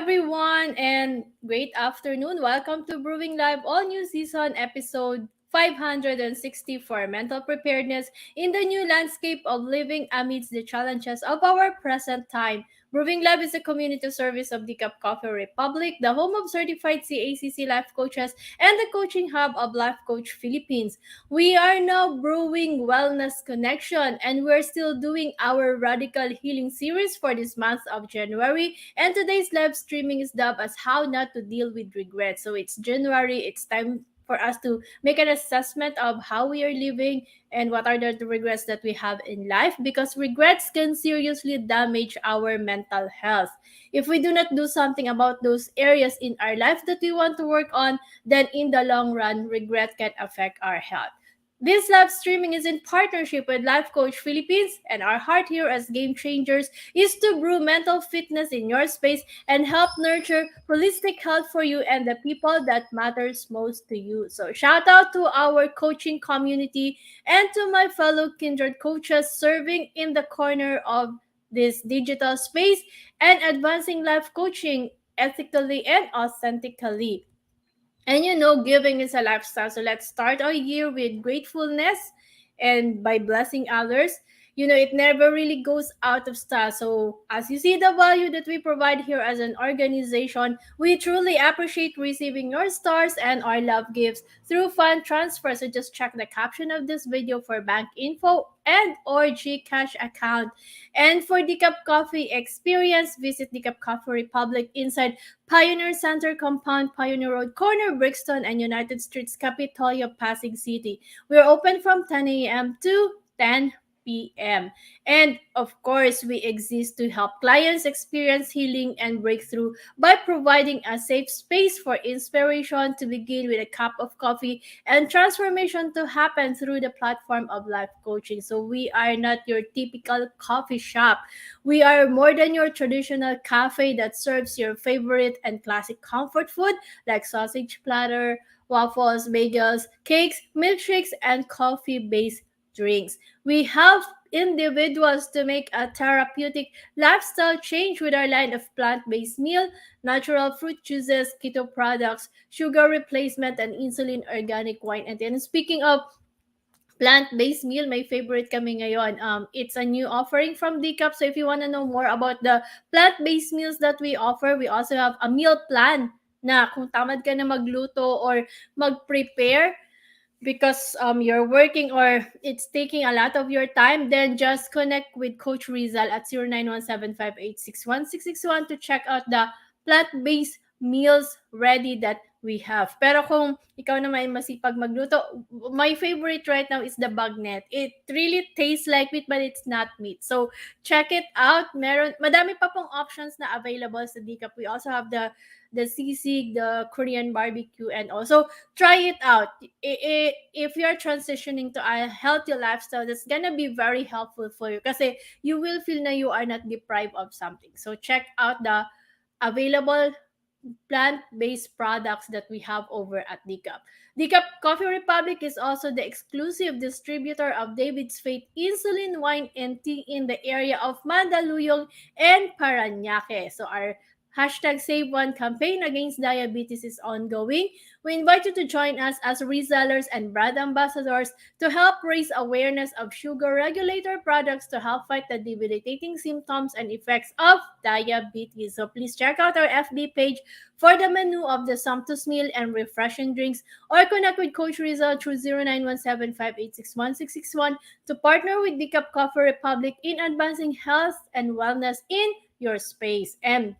everyone, and great afternoon. Welcome to Brewing Live All New Season, episode 560 for mental preparedness in the new landscape of living amidst the challenges of our present time. Brewing Lab is a community service of the Cup Coffee Republic, the home of certified CACC life coaches and the coaching hub of Life Coach Philippines. We are now brewing Wellness Connection, and we're still doing our Radical Healing series for this month of January. And today's live streaming is dubbed as How Not to Deal with Regret. So it's January, it's time for us to make an assessment of how we are living and what are the regrets that we have in life, because regrets can seriously damage our mental health. If we do not do something about those areas in our life that we want to work on, then in the long run, regret can affect our health. This live streaming is in partnership with Life Coach Philippines, and our heart here as Game Changers is to brew mental fitness in your space and help nurture holistic health for you and the people that matters most to you. So shout out to our coaching community and to my fellow kindred coaches serving in the corner of this digital space and advancing life coaching ethically and authentically. And giving is a lifestyle. So let's start our year with gratefulness and by blessing others. It never really goes out of style. So, as you see the value that we provide here as an organization, we truly appreciate receiving your stars and our love gifts through fund transfer. So, just check the caption of this video for bank info and or GCash account. And for the Cup Coffee experience, visit the Cup Coffee Republic inside Pioneer Center Compound, Pioneer Road Corner, Brixton, and United Streets, Capitolia, Pasig City. We're open from 10 a.m. to 10 p.m. And of course, we exist to help clients experience healing and breakthrough by providing a safe space for inspiration to begin with a cup of coffee and transformation to happen through the platform of life coaching. So we are not your typical coffee shop. We are more than your traditional cafe that serves your favorite and classic comfort food like sausage platter, waffles, bagels, cakes, milkshakes, and coffee-based drinks. We help individuals to make a therapeutic lifestyle change with our line of plant-based meal, natural fruit juices, keto products, sugar replacement, and insulin organic wine. And speaking of plant-based meal, my favorite kami ngayon. It's a new offering from Decaf. So if you want to know more about the plant-based meals that we offer, we also have a meal plan na kung tamad ka na magluto or mag-prepare because you're working or it's taking a lot of your time, then just connect with Coach Rezzhel at 0917586161 to check out the plant-based meals ready that we have. Pero kung ikaw naman masipag magluto, my favorite right now is the bagnet. It really tastes like meat but it's not meat. So check it out. Madami pa pong options na available sa Decaf. We also have the sisig, the Korean barbecue, and also try it out. If you're transitioning to a healthy lifestyle, that's gonna be very helpful for you kasi you will feel na you are not deprived of something. So check out the available plant-based products that we have over at Decaf. Decaf Coffee Republic is also the exclusive distributor of David's Faith Insulin Wine and Tea in the area of Mandaluyong and Parañaque. So our hashtag Save One campaign against diabetes is ongoing. We invite you to join us as resellers and brand ambassadors to help raise awareness of sugar regulator products to help fight the debilitating symptoms and effects of diabetes. So please check out our FB page for the menu of the sumptuous meal and refreshing drinks, or connect with Coach Rezzhel through 0917586161 to partner with the Cup Coffee Republic in advancing health and wellness in your space. And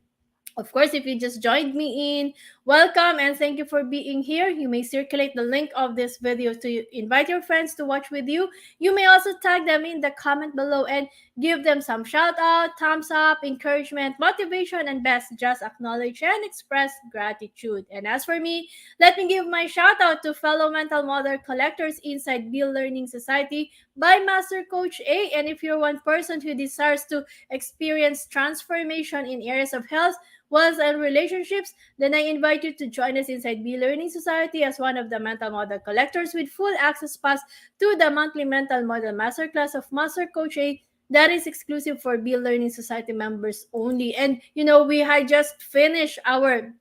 of course, if you just joined me in, welcome and thank you for being here. You may circulate the link of this video to invite your friends to watch with you. You may also tag them in the comment below and give them some shout out, thumbs up, encouragement, motivation, and best, just acknowledge and express gratitude. And as for me, let me give my shout out to fellow mental model collectors inside Bill Learning Society by Master Coach A. And if you're one person who desires to experience transformation in areas of health, wealth, and relationships, then I invite you to join us inside Be Learning Society as one of the mental model collectors with full access pass to the monthly mental model masterclass of Master Coach A that is exclusive for Be Learning Society members only. And we had just finished our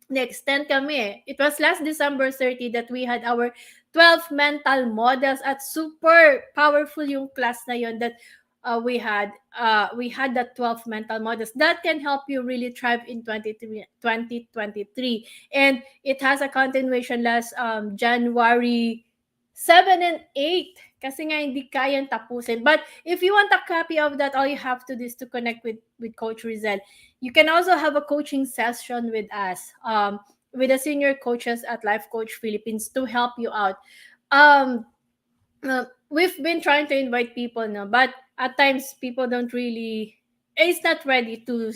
na-extend kami eh. It was last December 30 that we had our 12 mental models at super powerful yung class na yon that we had that 12 mental models that can help you really thrive in 2023. And it has a continuation last January 7 and 8 kasi nga hindi kayang tapusin. But if you want a copy of that, all you have to do is to connect with Coach Rezzhel. You can also have a coaching session with us, with the senior coaches at Life Coach Philippines to help you out. Um, we've been trying to invite people now, but at times people don't really is not ready to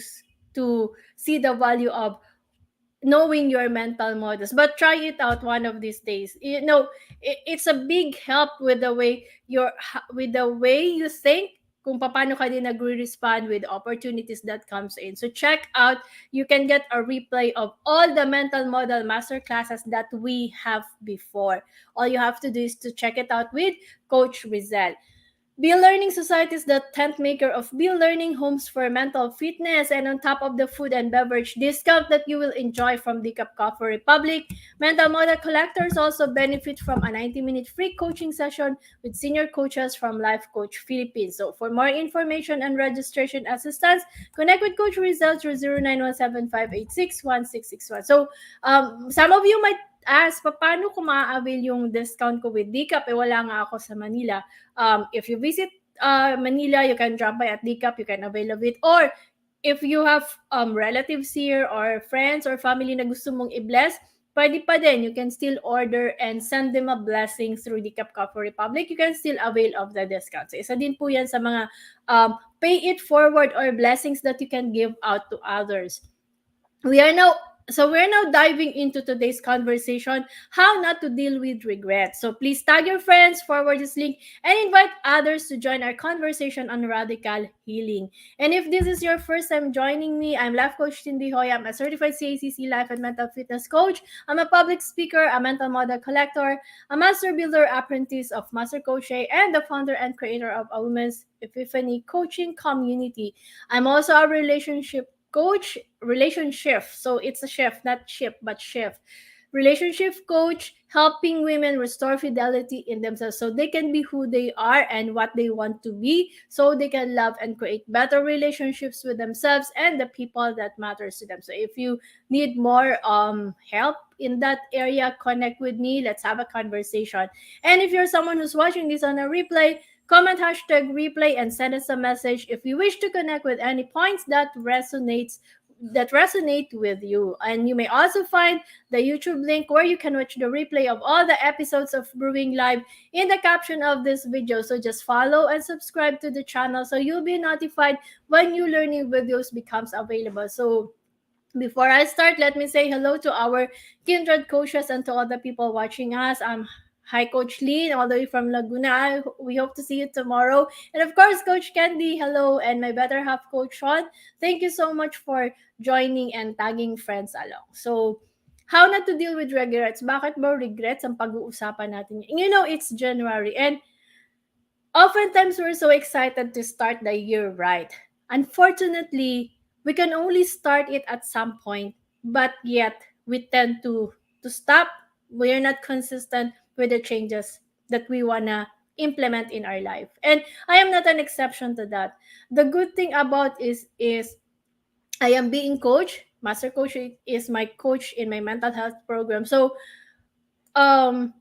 see the value of knowing your mental models. But try it out one of these days. It's a big help with the way you think, kung paano ka din nagre-respond with opportunities that comes in. So check out, you can get a replay of all the mental model master classes that we have before. All you have to do is to check it out with Coach Rezzhel. Be Learning Society is the tent maker of Be Learning Homes for Mental Fitness, and on top of the food and beverage discount that you will enjoy from the Cup Coffee Republic, mental model collectors also benefit from a 90-minute free coaching session with senior coaches from Life Coach Philippines. So for more information and registration assistance, connect with Coach Rezzhel through 0917-586-1661. So some of you might ask, paano ko ma-avail yung discount ko with DCAP? Wala nga ako sa Manila. If you visit Manila, you can drop by at DCAP, you can avail of it. Or if you have relatives here or friends or family na gusto mong i-bless, pwede pa din. You can still order and send them a blessing through DCAP Coffee Republic. You can still avail of the discount. So isa din po yan sa mga pay it forward or blessings that you can give out to others. We're now diving into today's conversation, how not to deal with regret. So please tag your friends, forward this link, and invite others to join our conversation on radical healing. And if this is your first time joining me, I'm Life Coach Joya. I'm a certified CACC life and mental fitness coach. I'm a public speaker, a mental model collector, a master builder apprentice of Master Coach Joya, and the founder and creator of a Women's Epiphany coaching community. I'm also a relationship coach, relationship. So it's a shift, not ship, but shift. Relationship coach, helping women restore fidelity in themselves so they can be who they are and what they want to be, so they can love and create better relationships with themselves and the people that matters to them. So if you need more help in that area, connect with me. Let's have a conversation. And if you're someone who's watching this on a replay, comment hashtag replay and send us a message if you wish to connect with any points that resonate with you. And you may also find the YouTube link where you can watch the replay of all the episodes of Brewing Live in the caption of this video. So just follow and subscribe to the channel so you'll be notified when new learning videos becomes available. So before I start, let me say hello to our kindred coaches and to all the people watching us. Hi, Coach Lee, all the way from Laguna. We hope to see you tomorrow. And of course, Coach Candy, hello. And my better half, Coach Sean, thank you so much for joining and tagging friends along. So, how not to deal with regrets? Bakit ba regrets ang pag-uusapan natin? It's January. And oftentimes, we're so excited to start the year right. Unfortunately, we can only start it at some point, but yet we tend to stop. We are not consistent with the changes that we wanna implement in our life. And I am not an exception to that. The good thing about is I am being coach. Master Coach is my coach in my mental health program. So um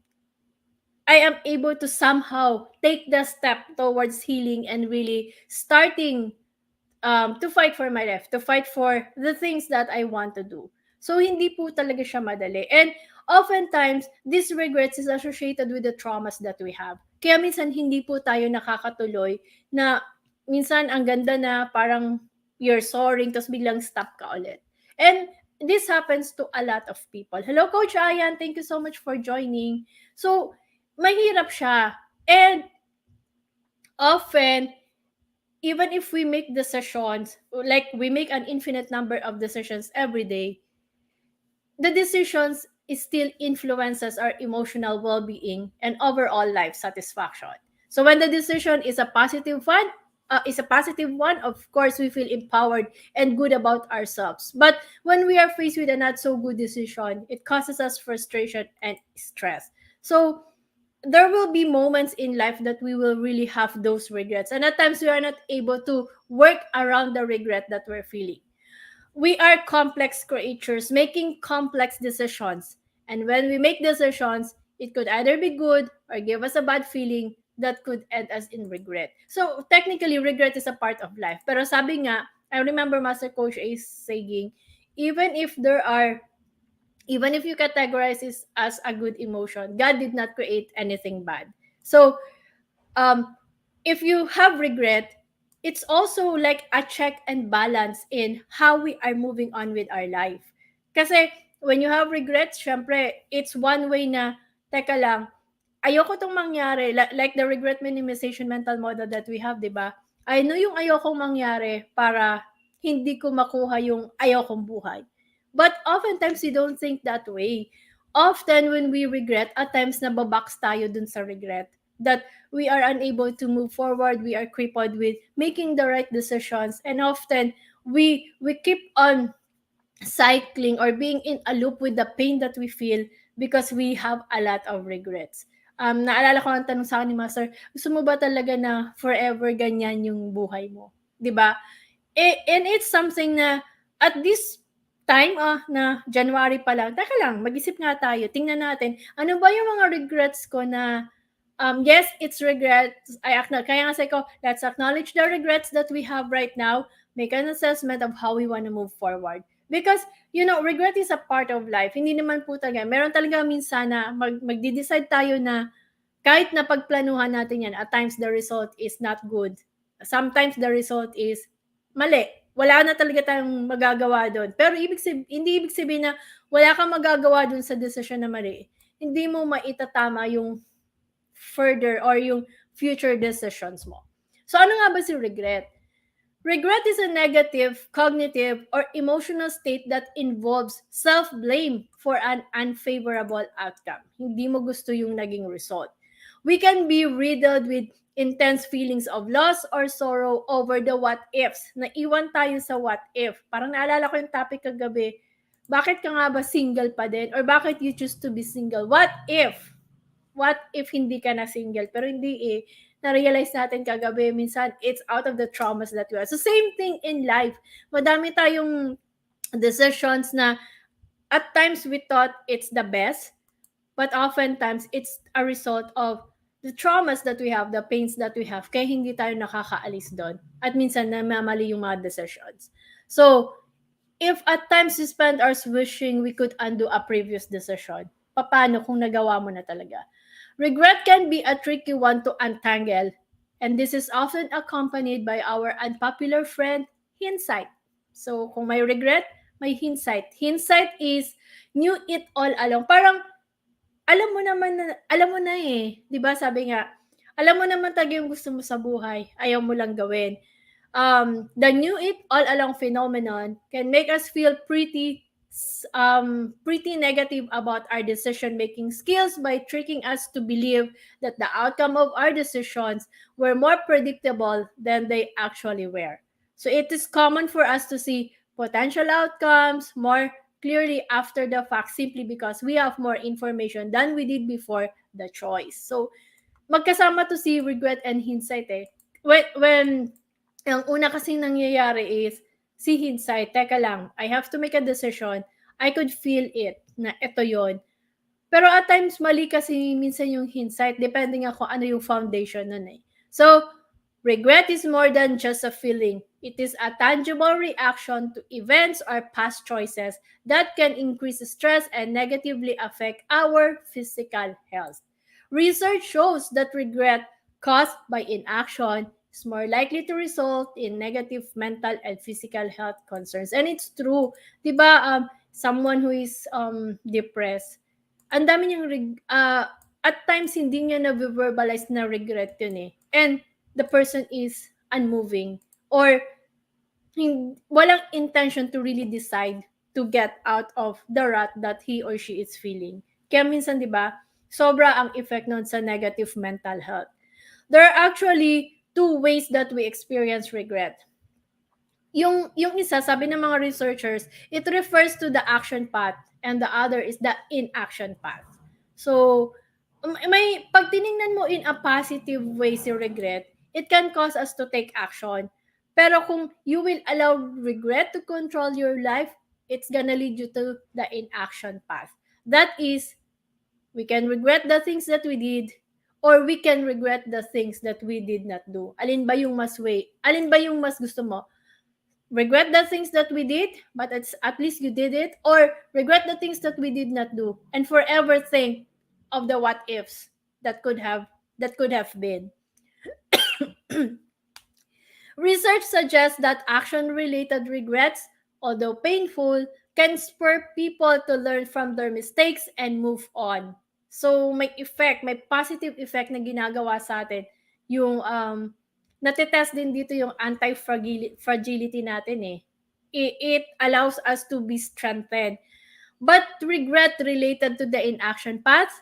I am able to somehow take the step towards healing and really starting to fight for my life, to fight for the things that I want to do. So, hindi po talaga siya madali. And oftentimes, this regrets is associated with the traumas that we have. Kaya minsan, hindi po tayo nakakatuloy na minsan ang ganda na parang you're soaring, tapos biglang stop ka ulit. And this happens to a lot of people. Hello, Coach Ayan. Thank you so much for joining. So, mahirap siya. And often, even if we make decisions, like we make an infinite number of decisions every day, the decisions still influences our emotional well-being and overall life satisfaction. So when the decision is a positive one, is a positive one, of course we feel empowered and good about ourselves. But when we are faced with a not so good decision, it causes us frustration and stress. So there will be moments in life that we will really have those regrets, and at times we are not able to work around the regret that we're feeling. We are complex creatures making complex decisions. And when we make decisions, it could either be good or give us a bad feeling that could end us in regret. So technically, regret is a part of life. Pero sabi nga, I remember Master Coach is saying, even if there are, even if you categorize this as a good emotion, God did not create anything bad. So um, if you have regret, it's also like a check and balance in how we are moving on with our life. Kasi when you have regrets, syempre, it's one way na, teka lang, ayoko tong mangyari. Like the regret minimization mental model that we have, di ba? I know yung ayokong mangyari para hindi ko makuha yung ayokong buhay. But oftentimes, we don't think that way. Often, when we regret, at times nababox tayo dun sa regret. That we are unable to move forward, we are crippled with making the right decisions, and often we keep on cycling or being in a loop with the pain that we feel because we have a lot of regrets. Naalala ko ang tanong sa akin ni Master, gusto mo ba talaga na forever ganyan yung buhay mo? 'Di ba? And it's something na at this time na January pa lang, teka lang, mag-isip nga tayo, tingnan natin, ano ba yung mga regrets ko na yes, it's regrets. I acknowledge, kaya nga ko, let's acknowledge the regrets that we have right now, make an assessment of how we want to move forward. Because, regret is a part of life. Hindi naman po talaga. Meron talaga minsan na magde-decide tayo na kahit na pagplanuhan natin yan, at times the result is not good. Sometimes the result is mali. Wala na talaga tayong magagawa doon. Pero hindi ibig sabihin na wala kang magagawa doon sa decision na mali. Hindi mo maitatama yung further or yung future decisions mo. So ano nga ba si regret? Regret is a negative, cognitive, or emotional state that involves self-blame for an unfavorable outcome. Hindi mo gusto yung naging result. We can be riddled with intense feelings of loss or sorrow over the what-ifs. Naiwan tayo sa what-if. Parang naalala ko yung topic kagabi, bakit ka nga ba single pa din? Or bakit you choose to be single? What if? What if hindi ka na single? Pero hindi eh. Na-realize natin kagabi, minsan it's out of the traumas that we have. So same thing in life. Madami tayong decisions na at times we thought it's the best, but oftentimes it's a result of the traumas that we have, the pains that we have, kaya hindi tayo nakakaalis doon. At minsan namamali yung mga decisions. So, if at times you spend hours wishing we could undo a previous decision, paano kung nagawa mo na talaga? Regret can be a tricky one to untangle, and this is often accompanied by our unpopular friend, hindsight. So, kung may regret, may hindsight. Hindsight is knew it all along. Parang, alam mo na eh. 'Di ba sabi nga, alam mo naman talaga yung gusto mo sa buhay, ayaw mo lang gawin. The knew it all along phenomenon can make us feel pretty negative about our decision making skills by tricking us to believe that the outcome of our decisions were more predictable than they actually were. So it is common for us to see potential outcomes more clearly after the fact simply because we have more information than we did before the choice. So magkasama to si regret and hindsight eh. When ang una kasing nangyayari is si hindsight, teka lang, I have to make a decision, I could feel it na ito yon. Pero at times, mali kasi minsan yung hindsight, depending ako ano yung foundation nun eh. So, regret is more than just a feeling. It is a tangible reaction to events or past choices that can increase stress and negatively affect our physical health. Research shows that regret caused by inaction is more likely to result in negative mental and physical health concerns. And it's true. Diba, someone who is depressed, ang dami niyang at times hindi niya na-verbalize na regret yun eh. And the person is unmoving or walang intention to really decide to get out of the rut that he or she is feeling. Kaya minsan, di ba, sobra ang effect nun sa negative mental health. There are actually two ways that we experience regret. Yung isa, sabi ng mga researchers, it refers to the action path and the other is the inaction path. So, may pag tiningnan mo in a positive way si regret, it can cause us to take action. Pero kung you will allow regret to control your life, it's gonna lead you to the inaction path. That is, we can regret the things that we did or we can regret the things that we did not do. Alin ba yung mas gusto mo? Regret the things that we did, but it's at least you did it, or regret the things that we did not do and forever think of the what ifs that could have been. Research suggests that action-related regrets, although painful, can spur people to learn from their mistakes and move on. So may positive effect na ginagawa sa atin yung natetest din dito yung anti-fragility natin eh. It allows us to be strengthened. But regret related to the inaction path,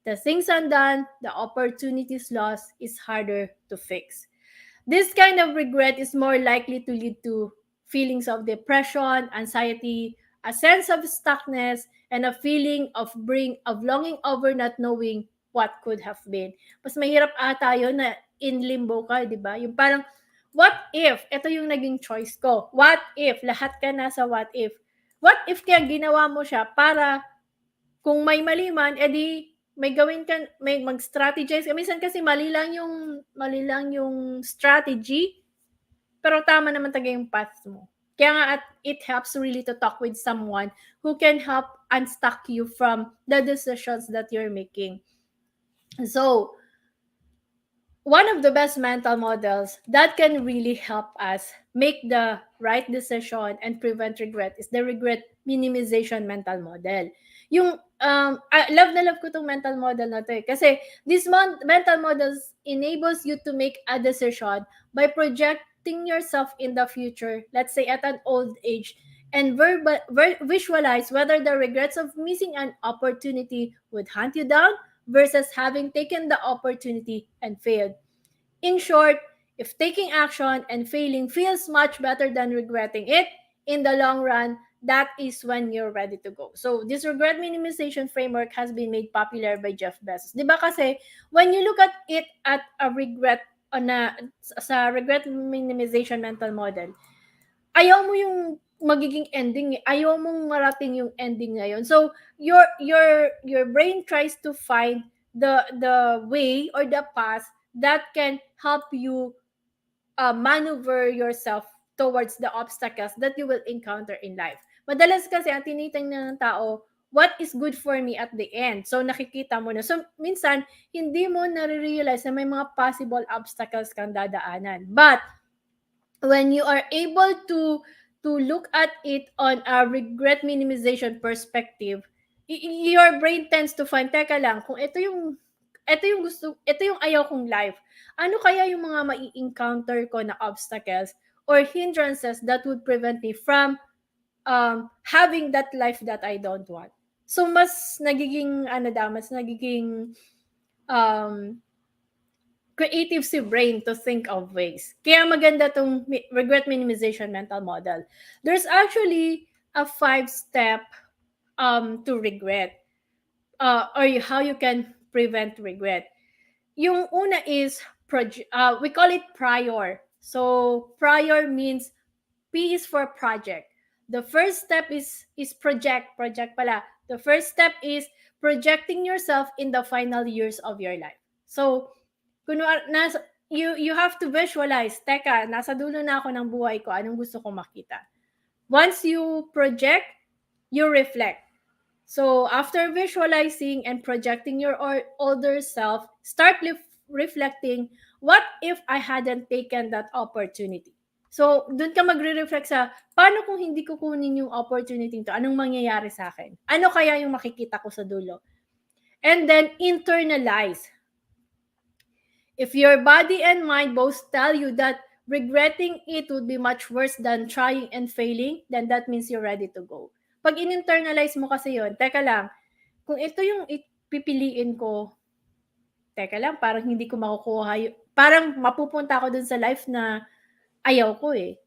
the things undone, the opportunities lost is harder to fix. This kind of regret is more likely to lead to feelings of depression, anxiety, a sense of stuckness, and a feeling of longing over not knowing what could have been. Mas mahirap ata yun na in limbo ka, di ba? Yung parang, what if? Ito yung naging choice ko. What if? Lahat ka na sa what if. What if kaya ginawa mo siya para kung may mali man, edi may gawin ka, may mag-strategize. Minsan kasi mali lang yung strategy, pero tama naman talaga yung path mo. Kaya nga it helps really to talk with someone who can help unstuck you from the decisions that you're making. So, one of the best mental models that can really help us make the right decision and prevent regret is the regret minimization mental model. Yung love na love ko tong mental model na to eh. Kasi this mental models enables you to make a decision by projecting yourself in the future, let's say at an old age, and visualize whether the regrets of missing an opportunity would hunt you down versus having taken the opportunity and failed. In short, if taking action and failing feels much better than regretting it, in the long run, that is when you're ready to go. So, this regret minimization framework has been made popular by Jeff Bezos. Di ba kasi, when you look at it at a regret, sa regret minimization mental model, ayaw mo yung magiging ending eh. Ayaw mong marating yung ending ngayon. So, your brain tries to find the way or the path that can help you maneuver yourself towards the obstacles that you will encounter in life. Madalas kasi ang tinitingnan ng tao, what is good for me at the end? So, nakikita mo na. So, minsan, hindi mo nare-realize na may mga possible obstacles kang dadaanan. But, when you are able to look at it on a regret minimization perspective, your brain tends to find, teka lang, kung ito yung ayaw kong life, ano kaya yung mga mai-encounter ko na obstacles or hindrances that would prevent me from having that life that I don't want. So, mas nagiging creative si brain to think of ways. Kaya maganda tong regret minimization mental model. There's actually a 5-step to regret or how you can prevent regret. Yung una is we call it prior. So prior means P is for project. The first step is project pala. The first step is projecting yourself in the final years of your life. So you have to visualize, teka, nasa dulo na ako ng buhay ko, anong gusto kong makita? Once you project, you reflect. So, after visualizing and projecting your older self, start reflecting, what if I hadn't taken that opportunity? So, dun ka magre-reflect sa, paano kung hindi ko kunin yung opportunity to? Anong mangyayari sa akin? Ano kaya yung makikita ko sa dulo? And then, internalize. If your body and mind both tell you that regretting it would be much worse than trying and failing, then that means you're ready to go. Pag in-internalize mo kasi yon, teka lang, kung ito yung pipiliin ko, teka lang, parang hindi ko makukuha parang mapupunta ako dun sa life na ayaw ko eh.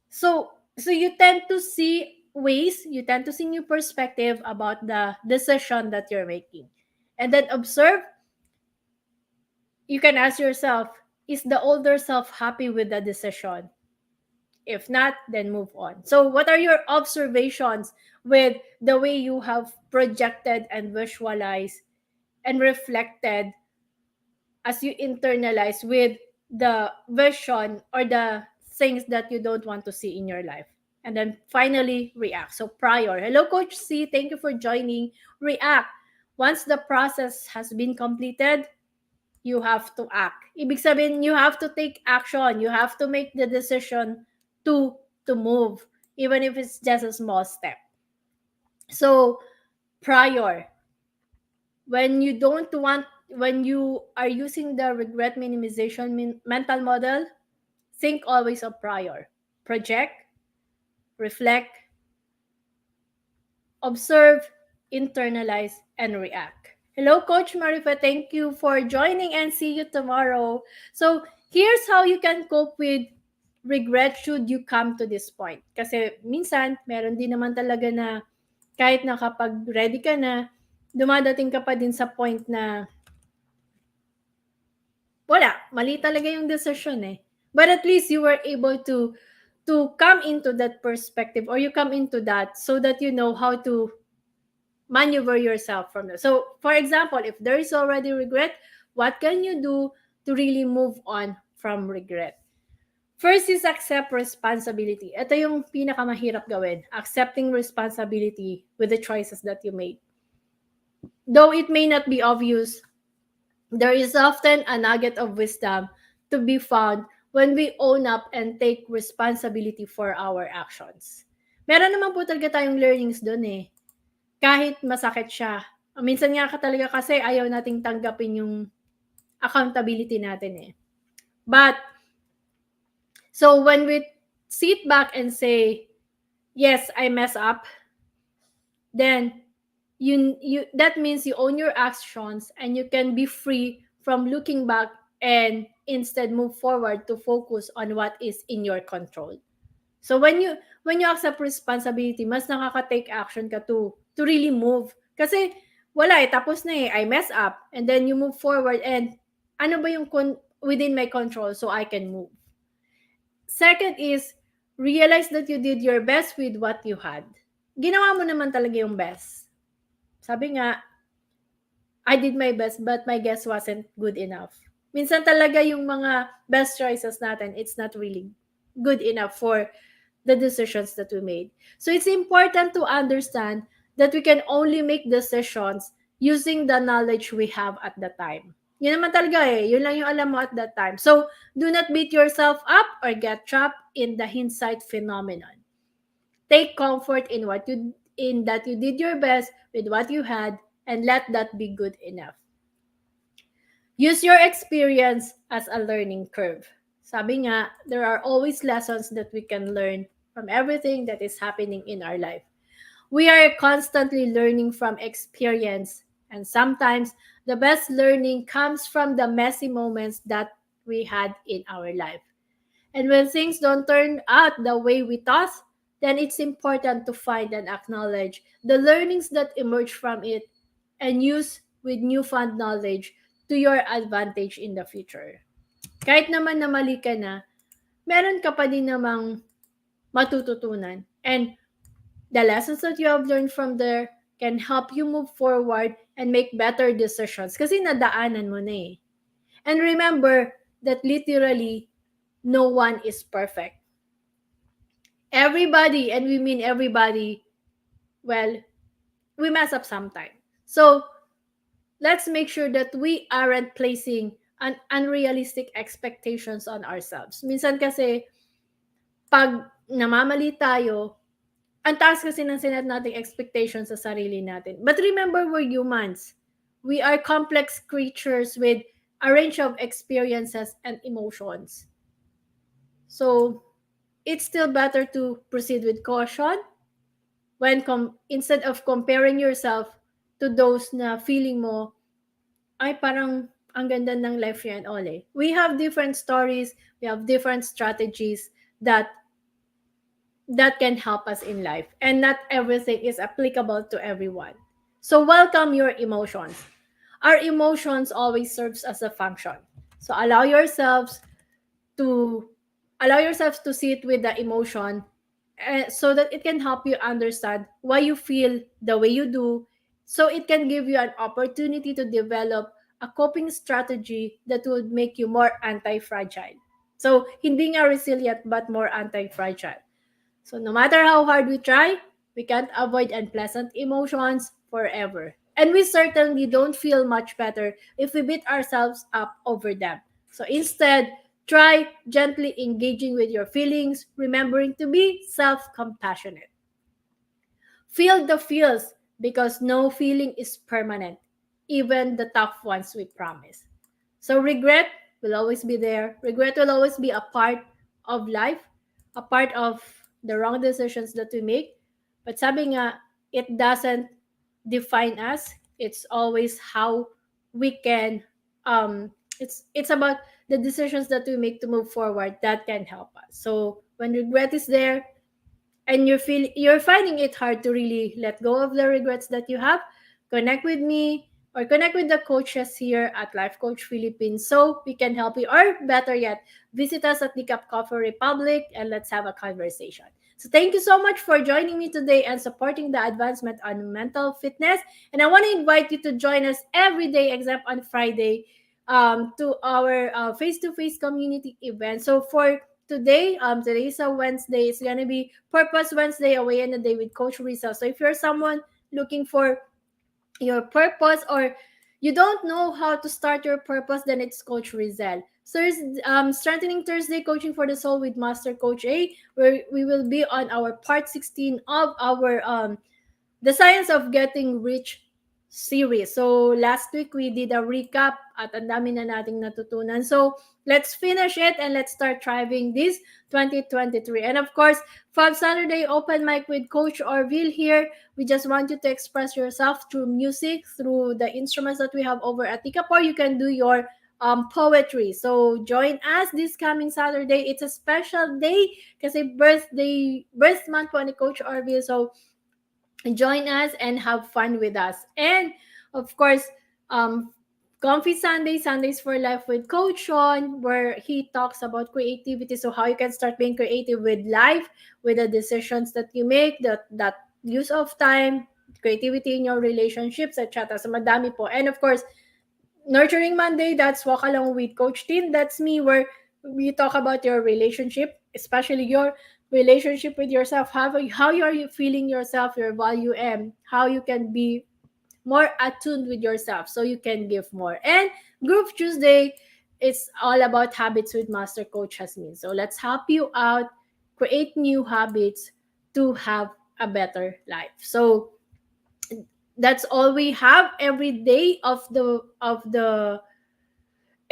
So you tend to see ways, you tend to see new perspective about the decision that you're making. And then observe, you can ask yourself, is the older self happy with the decision? If not, then move on. So what are your observations with the way you have projected and visualized and reflected as you internalize with the version or the things that you don't want to see in your life? And then finally, react. So prior. Hello, Coach C. Thank you for joining. React. Once the process has been completed, you have to act. Ibig sabihin, you have to take action. You have to make the decision to move, even if it's just a small step. So prior, when you are using the regret minimization mental model, think always of prior. Project, reflect, observe, internalize, and react. Hello, Coach Marifa. Thank you for joining and see you tomorrow. So, here's how you can cope with regret should you come to this point. Kasi minsan, meron din naman talaga na kahit na kapag ready ka na, dumadating ka pa din sa point na wala, mali talaga yung decision eh. But at least you were able to come into that perspective, or you come into that so that you know how to maneuver yourself from there. So, for example, if there is already regret, what can you do to really move on from regret? First is accept responsibility. Ito yung pinakamahirap gawin. Accepting responsibility with the choices that you made. Though it may not be obvious, there is often a nugget of wisdom to be found when we own up and take responsibility for our actions. Meron naman po talaga tayong learnings doon eh. Kahit masakit siya. Minsan nga talaga kasi ayaw nating tanggapin yung accountability natin eh. But, so when we sit back and say, yes, I mess up, then you that means you own your actions and you can be free from looking back and instead move forward to focus on what is in your control. So when you accept responsibility, mas nakaka-take action ka to really move. Kasi wala eh, tapos na eh, I mess up, and then you move forward and ano ba yung within my control so I can move. Second is realize that you did your best with what you had. Ginawa mo naman talaga yung best. Sabi nga, I did my best but my guess wasn't good enough. Minsan talaga yung mga best choices natin, it's not really good enough for the decisions that we made. So it's important to understand that we can only make decisions using the knowledge we have at the time. Yun naman talaga eh. Yun lang yung alam mo at that time. So do not beat yourself up or get trapped in the hindsight phenomenon. Take comfort in that you did your best with what you had, and let that be good enough. Use your experience as a learning curve. Sabi nga, there are always lessons that we can learn from everything that is happening in our life. We are constantly learning from experience, and sometimes the best learning comes from the messy moments that we had in our life. And when things don't turn out the way we thought, then it's important to find and acknowledge the learnings that emerge from it and use with newfound knowledge to your advantage in the future. Kahit naman na mali ka na, meron ka pa din namang matututunan. And the lessons that you have learned from there can help you move forward and make better decisions kasi nadaanan mo na eh. And remember that literally, no one is perfect. Everybody, and we mean everybody, well, we mess up sometime. So, let's make sure that we aren't placing an unrealistic expectations on ourselves. Minsan kasi, pag namamali tayo, ang taas kasi ng sinet nating expectations sa sarili natin. But remember, we're humans. We are complex creatures with a range of experiences and emotions. So, it's still better to proceed with caution when instead of comparing yourself to those na feeling mo, ay parang ang ganda ng life niya and all eh. We have different stories, we have different strategies that can help us in life, and not everything is applicable to everyone. So welcome your emotions. Our emotions always serves as a function. So to allow yourselves to sit with the emotion, so that it can help you understand why you feel the way you do, so it can give you an opportunity to develop a coping strategy that would make you more anti-fragile. So hindi nga resilient but more anti-fragile. So no matter how hard we try, we can't avoid unpleasant emotions forever. And we certainly don't feel much better if we beat ourselves up over them. So instead, try gently engaging with your feelings, remembering to be self compassionate. Feel the feels, because no feeling is permanent, even the tough ones, we promise. So regret will always be there. Regret will always be a part of life, a part of the wrong decisions that we make. But sabi nga, it doesn't define us. It's always how we can it's about the decisions that we make to move forward that can help us. So when regret is there, and you're finding it hard to really let go of the regrets that you have, connect with me or connect with the coaches here at Life Coach Philippines so we can help you. Or better yet, visit us at the Cup Coffee Republic and let's have a conversation. So thank you so much for joining me today and supporting the advancement on mental fitness. And I want to invite you to join us every day except on Friday, to our face-to-face community event. So for today, today is a Wednesday. It's gonna be Purpose Wednesday, away in a day with Coach Rezzhel. So if you're someone looking for your purpose, or you don't know how to start your purpose, then it's Coach Rezzhel. So there's Strengthening Thursday, Coaching for the Soul with Master Coach A, where we will be on our part 16 of our the Science of Getting Rich series. So last week we did a recap at ang dami na nating natutunan. So let's finish it and let's start thriving this 2023. And of course, Fab Saturday open mic with Coach Orville here. We just want you to express yourself through music, through the instruments that we have over at Tikap, or you can do your poetry. So join us this coming Saturday. It's a special day kasi birth month po ni Coach Orville. So join us and have fun with us. And of course, Comfy Sundays for Life with Coach Sean, where he talks about creativity. So how you can start being creative with life, with the decisions that you make, that use of time, creativity in your relationships, etc. So madami po. And of course, Nurturing Monday, that's Walk Along with Coach Tin. That's me, where we talk about your relationship, especially your relationship with yourself, how are you feeling yourself, your value, and how you can be more attuned with yourself so you can give more. And Group Tuesday, it's all about habits with Master Coach Jasmine. So let's help you out, create new habits to have a better life. So that's all we have every day of the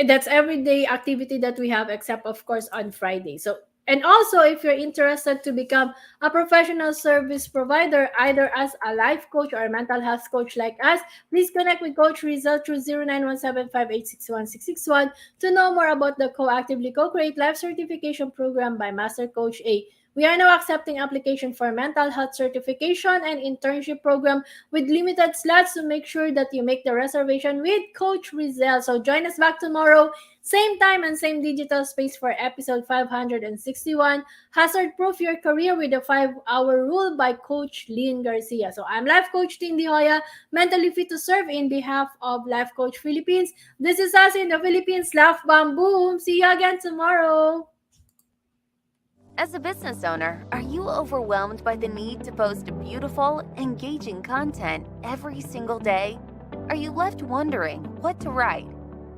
that's everyday activity that we have, except of course on Friday. So, and also if you're interested to become a professional service provider, either as a life coach or a mental health coach like us, please connect with Coach Rezzhel through 09175861 to know more about the Coactively Co-Create Life Certification Program by Master Coach A. We are now accepting application for mental health certification and internship program with limited slots, to make sure that you make the reservation with Coach Rezzhel. So join us back tomorrow, same time and same digital space for episode 561, Hazard Proof Your Career with the 5-Hour Rule by Coach Lynn Garcia. So I'm Life Coach Tindy Joya, mentally fit to serve in behalf of Life Coach Philippines. This is us in the Philippines. Laugh, bam, boom. See you again tomorrow. As a business owner, are you overwhelmed by the need to post beautiful, engaging content every single day? Are you left wondering what to write?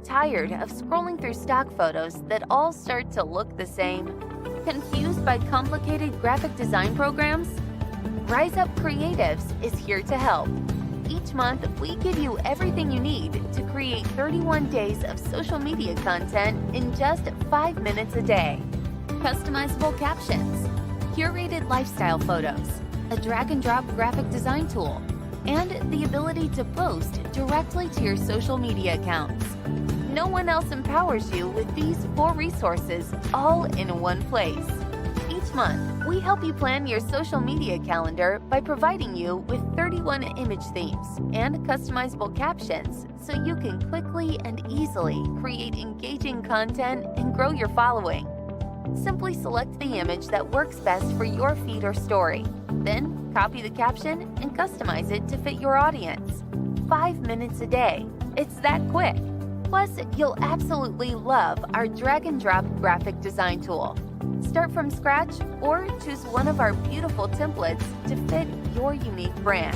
Tired of scrolling through stock photos that all start to look the same? Confused by complicated graphic design programs? Rise Up Creatives is here to help. Each month, we give you everything you need to create 31 days of social media content in just 5 minutes a day. Customizable captions, curated lifestyle photos, a drag-and-drop graphic design tool, and the ability to post directly to your social media accounts. No one else empowers you with these 4 resources all in one place. Each month, we help you plan your social media calendar by providing you with 31 image themes and customizable captions so you can quickly and easily create engaging content and grow your following. Simply select the image that works best for your feed or story. Then, copy the caption and customize it to fit your audience. 5 minutes a day. It's that quick. Plus, you'll absolutely love our drag and drop graphic design tool. Start from scratch or choose one of our beautiful templates to fit your unique brand.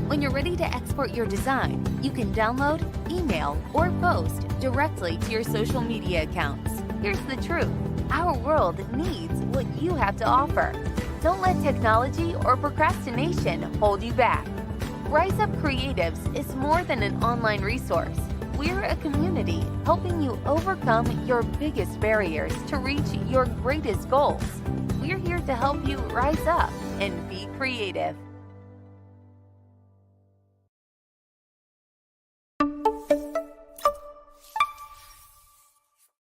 When you're ready to export your design, you can download, email, or post directly to your social media accounts. Here's the truth. Our world needs what you have to offer. Don't let technology or procrastination hold you back. Rise Up Creatives is more than an online resource. We're a community helping you overcome your biggest barriers to reach your greatest goals. We're here to help you rise up and be creative.